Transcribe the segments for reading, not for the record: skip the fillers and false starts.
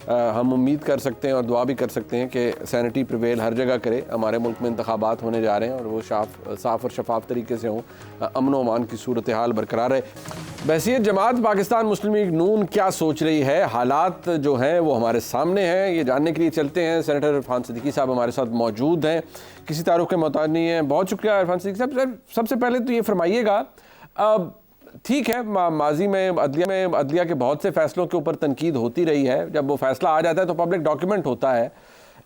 हम उम्मीद कर सकते हैं और दुआ भी कर सकते हैं कि सैनिटी प्रिवेल हर जगह करे। हमारे मुल्क में इंतखाबात होने जा रहे हैं और वो साफ़ और शफाफ तरीके से हों, अमन व अमान की सूरत हाल बरकरार है। बहसीत जमात पाकिस्तान मुस्लिम लीग नून क्या सोच रही है, हालात जो हैं वो हमारे सामने हैं, ये जानने के लिए चलते हैं। सेनेटर इरफान सिद्दीकी साहब हमारे साथ मौजूद हैं, किसी तारुफ के मोहताज नहीं है। बहुत शुक्रिया इरफान सिद्दीकी साहब। सबसे पहले तो ये फरमाइएगा, ठीक है माजी में अदलिया के बहुत से फैसलों के ऊपर तनकीद होती रही है, जब वो फैसला आ जाता है तो पब्लिक डॉक्यूमेंट होता है।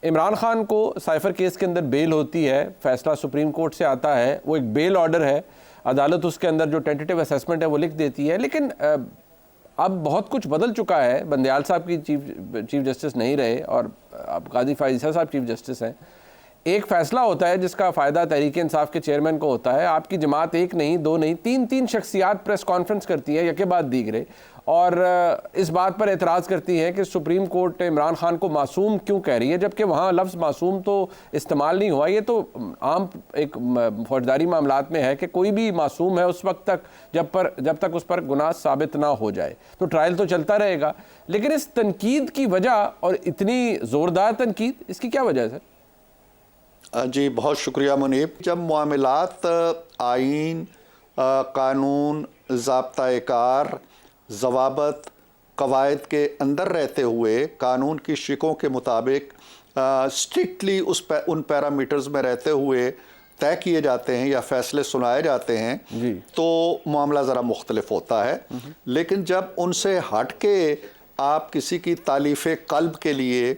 इमरान खान को साइफर केस के अंदर बेल होती है, फैसला सुप्रीम कोर्ट से आता है, वो एक बेल ऑर्डर है, अदालत उसके अंदर जो टेंटेटिव असेसमेंट है वो लिख देती है। लेकिन अब बहुत कुछ बदल चुका है, बंदयाल साहब की चीफ जस्टिस नहीं रहे और अब काजी फाइज़ साहब चीफ जस्टिस हैं। एक फ़ैसला होता है जिसका फ़ायदा तहरीक इंसाफ के चेयरमैन को होता है। आपकी जमात एक नहीं, दो नहीं, तीन शख्सियात प्रेस कॉन्फ्रेंस करती है यके बाद दीगरे, और इस बात पर एतराज़ करती है कि सुप्रीम कोर्ट इमरान खान को मासूम क्यों कह रही है, जबकि वहाँ लफ्ज़ मासूम तो इस्तेमाल नहीं हुआ। ये तो आम एक फौजदारी मामलात में है कि कोई भी मासूम है उस वक्त तक जब तक उस पर गुनाह साबित ना हो जाए, तो ट्रायल तो चलता रहेगा। लेकिन इस तनकीद की वजह, और इतनी ज़ोरदार तनकीद, इसकी क्या वजह है सर? जी बहुत शुक्रिया मुनीब। जब मामलात आइन, कानून, ज़ाब्ता-ए-कार, ज़वाबत, कवायद के अंदर रहते हुए कानून की शिकों के मुताबिक स्ट्रिक्टली उन पैरामीटर्स में रहते हुए तय किए जाते हैं या फैसले सुनाए जाते हैं तो मामला ज़रा मुख्तलिफ होता है। लेकिन जब उनसे हट के आप किसी की तालीफ़े क़ल्ब के लिए,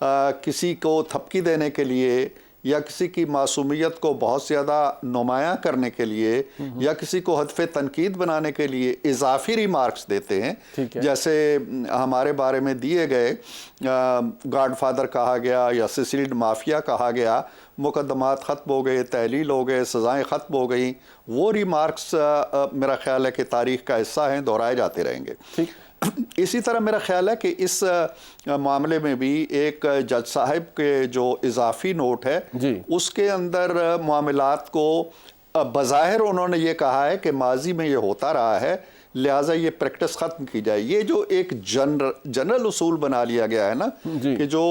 किसी को थपकी देने के लिए, या किसी की मासूमियत को बहुत ज़्यादा नुमायाँ करने के लिए, या किसी को हदफ़े तनकीद बनाने के लिए इजाफी रिमार्क्स देते हैं, जैसे हमारे बारे में दिए गए, गॉडफादर कहा गया या सिसिल्ड माफिया कहा गया, मुकदमात ख़त्म हो गए, तहलील हो गए, सज़ाएँ ख़त्म हो गई, वो रिमार्क्स मेरा ख्याल है कि तारीख़ का हिस्सा हैं, दोहराए जाते रहेंगे। इसी तरह मेरा ख्याल है कि इस मामले में भी एक जज साहब के जो इजाफी नोट है उसके अंदर मामलात को बज़ाहिर उन्होंने ये कहा है कि माजी में ये होता रहा है, लिहाजा ये प्रैक्टिस ख़त्म की जाए। ये जो एक जनरल उसूल बना लिया गया है ना कि जो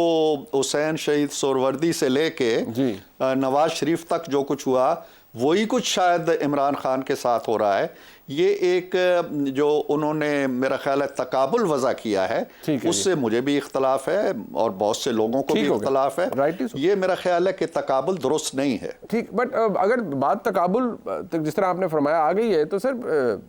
हुसैन शहीद सोहरावर्दी से लेके नवाज शरीफ तक जो कुछ हुआ वही कुछ शायद इमरान खान के साथ हो रहा है। ये एक जो उन्होंने मेरा ख्याल है तकाबुल वज़ा किया है, उससे मुझे भी इख्तलाफ है और बहुत से लोगों को भी इख्तलाफ है। ये मेरा ख्याल है कि तकाबुल दुरुस्त नहीं है। ठीक, बट अगर बात तकाबुल तक जिस तरह आपने फरमाया आ गई है, तो सर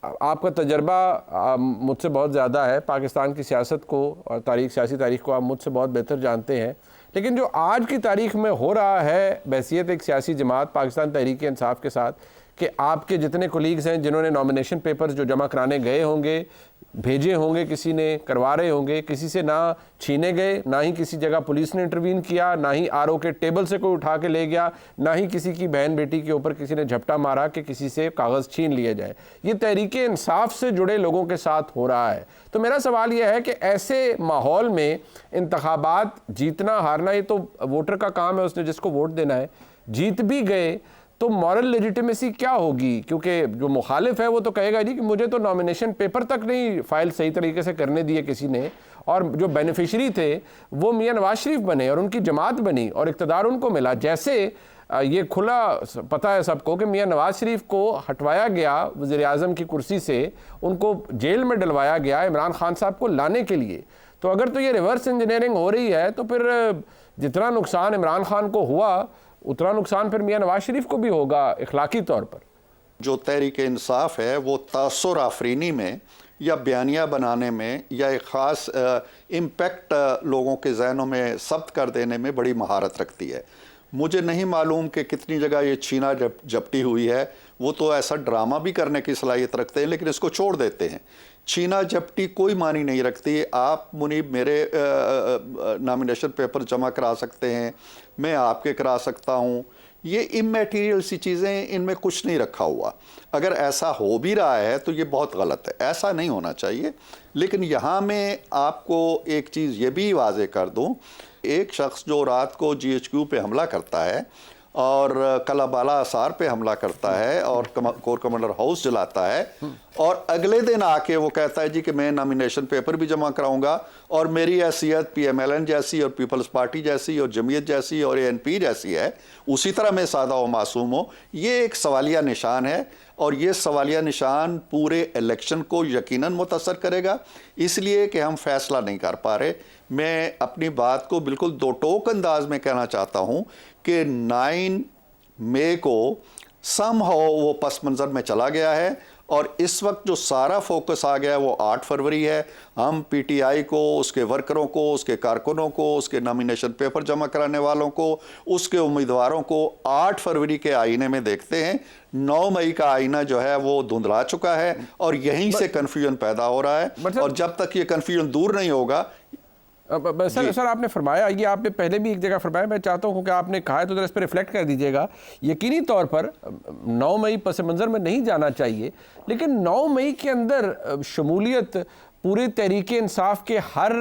आपका तजर्बा मुझसे बहुत ज़्यादा है, पाकिस्तान की सियासत को और सियासी तारीख़ को आप मुझसे बहुत बेहतर जानते हैं। लेकिन जो आज की तारीख़ में हो रहा है बहसीत एक सियासी जमात पाकिस्तान तहरीक इंसाफ के साथ, कि आपके जितने कोलीग्स हैं जिन्होंने नॉमिनेशन पेपर्स जो जमा कराने गए होंगे, भेजे होंगे, किसी ने करवा रहे होंगे, किसी से ना छीने गए, ना ही किसी जगह पुलिस ने इंटरवीन किया, ना ही आरओ के टेबल से कोई उठा के ले गया, ना ही किसी की बहन बेटी के ऊपर किसी ने झपटा मारा कि किसी से कागज़ छीन लिया जाए। ये तहरीक इंसाफ से जुड़े लोगों के साथ हो रहा है। तो मेरा सवाल यह है कि ऐसे माहौल में इंतखाबात जीतना हारना ये तो वोटर का काम है, उसने जिसको वोट देना है। जीत भी गए तो मॉरल लेजिटिमेसी क्या होगी? क्योंकि जो मुखालिफ है वो तो कहेगा जी कि मुझे तो नॉमिनेशन पेपर तक नहीं फाइल सही तरीके से करने दिए किसी ने, और जो बेनिफिशरी थे वो मियां नवाज शरीफ बने और उनकी जमात बनी और इक़्तिदार उनको मिला। जैसे ये खुला पता है सबको कि मियां नवाज शरीफ को हटवाया गया वज़ीर आज़म की कुर्सी से, उनको जेल में डलवाया गया इमरान खान साहब को लाने के लिए। तो अगर तो ये रिवर्स इंजीनियरिंग हो रही है तो फिर जितना नुकसान इमरान खान को हुआ उतना नुकसान फिर मियां नवाज शरीफ को भी होगा इखलाकी तौर पर। जो तहरीक इंसाफ है वो तासुर आफरीनी में या बयानिया बनाने में या एक ख़ास इम्पेक्ट लोगों के जहनों में सब्त कर देने में बड़ी महारत रखती है। मुझे नहीं मालूम कि कितनी जगह ये छीना झपटी हुई है, वो तो ऐसा ड्रामा भी करने की सलाहियत रखते हैं लेकिन इसको छोड़ देते हैं। छीना झपटी कोई मानी नहीं रखती। आप मुनीब मेरे नॉमिनेशन पेपर जमा करा सकते हैं, मैं आपके करा सकता हूँ, ये इमैटीरियल सी चीज़ें, इनमें कुछ नहीं रखा हुआ। अगर ऐसा हो भी रहा है तो ये बहुत गलत है, ऐसा नहीं होना चाहिए। लेकिन यहाँ मैं आपको एक चीज़ ये भी वाज़े कर दूँ, एक शख्स जो रात को GHQ पे हमला करता है और कलाबाला आसार पे हमला करता है और कोर कमांडर हाउस जलाता है और अगले दिन आके वो कहता है जी कि मैं नॉमिनेशन पेपर भी जमा कराऊंगा और मेरी हैसियत PMLN जैसी और पीपल्स पार्टी जैसी और जमीयत जैसी और ANP जैसी है, उसी तरह मैं सादा और मासूम हूँ। ये एक सवालिया निशान है और ये सवालिया निशान पूरे इलेक्शन को यकीनन मुतासर करेगा, इसलिए कि हम फैसला नहीं कर पा रहे। मैं अपनी बात को बिल्कुल दो टोक अंदाज में कहना चाहता हूँ कि 9 मई को समहाउ वो पस मंज़र में चला गया है और इस वक्त जो सारा फोकस आ गया है वो 8 फरवरी है। हम PTI को, उसके वर्करों को, उसके कारकुनों को, उसके नॉमिनेशन पेपर जमा कराने वालों को, उसके उम्मीदवारों को 8 फरवरी के आईने में देखते हैं। 9 मई का आईना जो है वो धुंधला चुका है और यहीं से कन्फ्यूजन पैदा हो रहा है और जब तक ये कन्फ्यूजन दूर नहीं होगा। सर आपने फरमाया, ये आपने पहले भी एक जगह फरमाया, मैं चाहता हूँ कि आपने कहा है तो जरा इस पर रिफ्लेक्ट कर दीजिएगा। यकीनी तौर पर 9 मई पस मंज़र में नहीं जाना चाहिए, लेकिन 9 मई के अंदर शमूलियत पूरे तहरीक इंसाफ के हर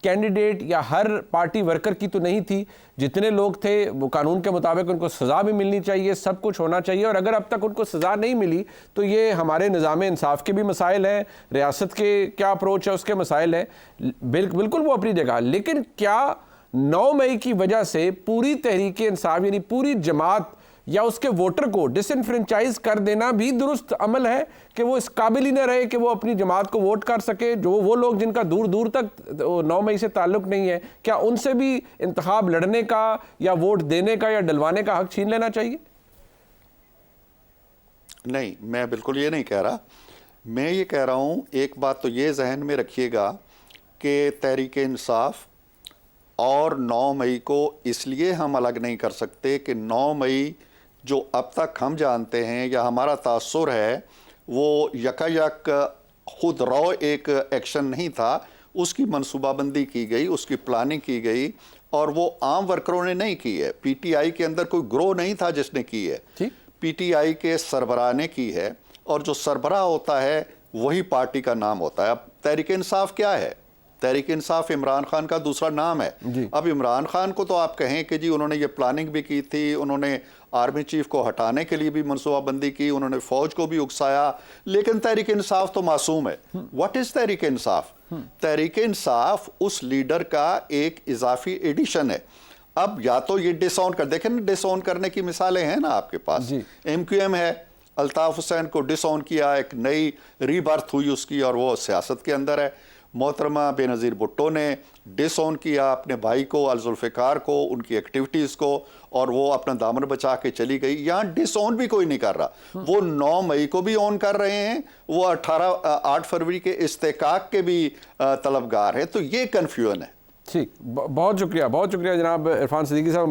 कैंडिडेट या हर पार्टी वर्कर की तो नहीं थी। जितने लोग थे वो कानून के मुताबिक उनको सज़ा भी मिलनी चाहिए, सब कुछ होना चाहिए, और अगर अब तक उनको सज़ा नहीं मिली तो ये हमारे निज़ाम इंसाफ के भी मसाइल हैं, रियासत के क्या अप्रोच है उसके मसाइल हैं। बिल्कुल वो अपनी जगह, लेकिन क्या 9 मई की वजह से पूरी तहरीक इंसाफ यानी पूरी जमात या उसके वोटर को डिसइनफ्रेंचाइज कर देना भी दुरुस्त अमल है कि वो इस काबिल ही न रहे कि वो अपनी जमात को वोट कर सके? जो वो लोग जिनका दूर दूर तक 9 मई से ताल्लुक नहीं है, क्या उनसे भी इंतखाब लड़ने का या वोट देने का या डलवाने का हक छीन लेना चाहिए? नहीं, मैं बिल्कुल ये नहीं कह रहा। मैं ये कह रहा हूँ, एक बात तो ये जहन में रखिएगा कि तहरीक इंसाफ और 9 मई को इसलिए हम अलग नहीं कर सकते कि 9 मई जो अब तक हम जानते हैं या हमारा तासुर है वो यकायक खुद रॉ एक एक्शन नहीं था, उसकी मनसूबाबंदी की गई, उसकी प्लानिंग की गई और वो आम वर्करों ने नहीं की है। PTI के अंदर कोई ग्रोह नहीं था जिसने की है, PTI के सरबराह ने की है और जो सरबराह होता है वही पार्टी का नाम होता है। अब तहरीक इंसाफ क्या है? तहरीक इंसाफ इमरान खान का दूसरा नाम है। अब इमरान खान को तो आप कहें कि जी उन्होंने ये प्लानिंग भी की थी, उन्होंने आर्मी चीफ को हटाने के लिए भी मनसूबाबंदी की, उन्होंने फौज को भी उकसाया, लेकिन तहरीक इंसाफ तो मासूम है। What is Tehreek Insaf? तहरीक इंसाफ उस लीडर का एक इजाफी एडिशन है। अब या तो ये डिसऑन कर, देखें ना, डिसऑन करने की मिसालें हैं ना आपके पास। MQM है, अल्ताफ हुसैन को डिसऑन किया, एक नई रीबर्थ हुई उसकी और वो सियासत के अंदर है। मोहतरमा बेनज़ीर भुट्टो ने डिसऑन किया अपने भाई को, अल-जुल्फ़िकार को, उनकी एक्टिविटीज़ को, और वो अपना दामन बचा के चली गई। यहाँ डिसऑन भी कोई नहीं कर रहा। वो 9 मई को भी ऑन कर रहे हैं, वो 8 फरवरी के इस्तेकाक के भी तलबगार है। तो ये कन्फ्यूजन है। ठीक, बहुत शुक्रिया जनाब इरफान सिद्दीकी साहब।